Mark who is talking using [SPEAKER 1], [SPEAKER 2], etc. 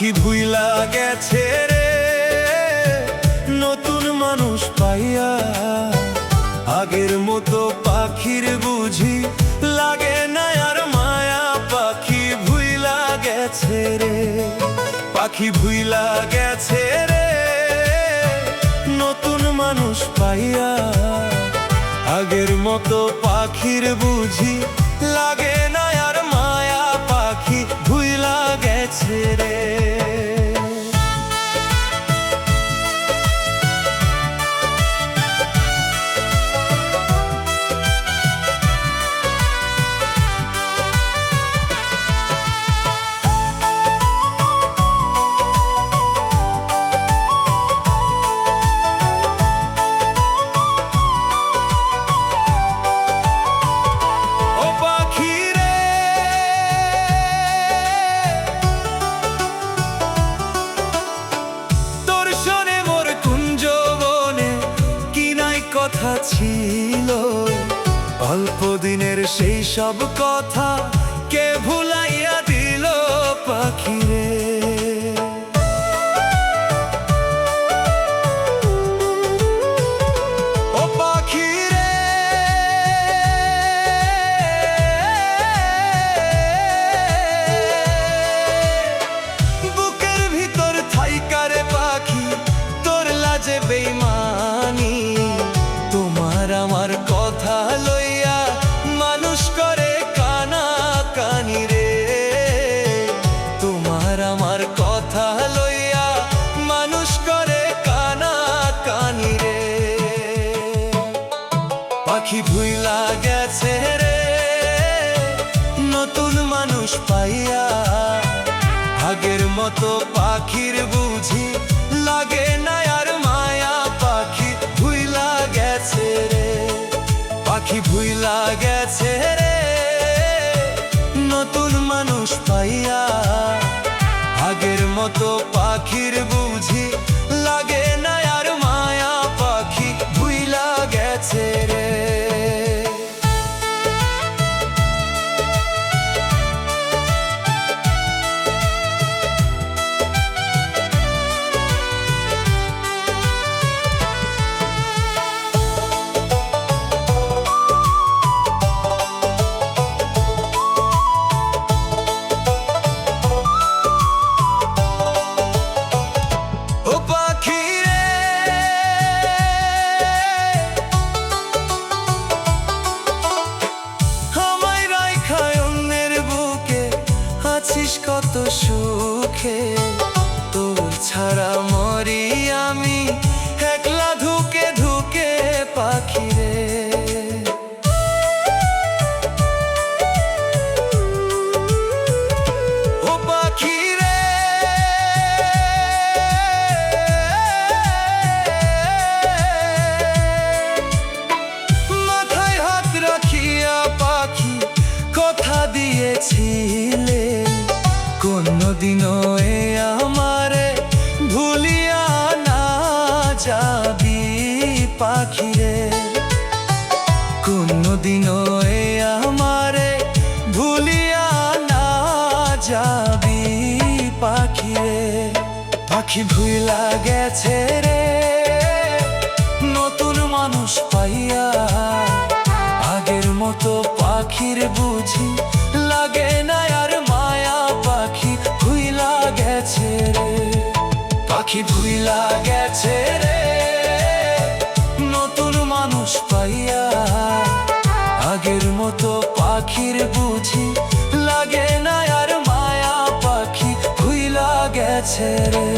[SPEAKER 1] পাখি ভুইলা গেছে রে নতুন মানুষ পাইয়া। আগের মতো পাখির বুঝি লাগে না আর মায়া। পাখি ভুইলা গেছে রে, পাখি ভুইলা গেছে রে নতুন মানুষ পাইয়া। আগের মতো পাখির বুঝি লাগে না আর মায়া। পাখি ভুইলা গেছে রে। কথা ছিল অল্প দিনের সেই সব কথা কে ভুলাইয়া দিল পাখিরে। ও পাখিরে বুকের ভিতর থাইকারে পাখি তোর লাজে বেইমানি। আমার কথা লইয়া মানুষ করে কানা কানি রে। তোমার আমার কথা লইয়া মানুষ করে কানা কানি রে। পাখি ভুইলা গেছে রে নতুন মানুষ পাইয়া। আগের মতো পাখির বুঝি লাগে না আর মায়া। পাখি ভুইলা গেছে রে, পাখি ভুইলা গেছে রে নতুন মানুষ পাইয়া। আগের মতো পাখির বুঝি লাগে না আর মায়া। পাখি ভুইলা গেছে রে। আছিস কত সুখে তোর ছাড়া মরি আমি একলা ধুকে ধুকে পাখিরে। ও পাখিরে মাথায় হাত রাখিয়া পাখি কথা দিয়েছিলে কোনদিনও এ আমারে ভুলিয়া না যাবি পাখিরে। কোনদিনও এ আমারে ভুলিয়া না যাবি পাখিরে। পাখি ভুইলা গেছে রে নতুন মানুষ পাইয়া। আগের মতো পাখির বুঝি লাগে না আর মায়া। পাখি ভুইলা গেছে রে, পাখি ভুইলা গেছে রে নতুন মানুষ পাইয়া। আগের মতো পাখির বুঝি লাগে না আর মায়া। পাখি ভুইলা গেছে রে।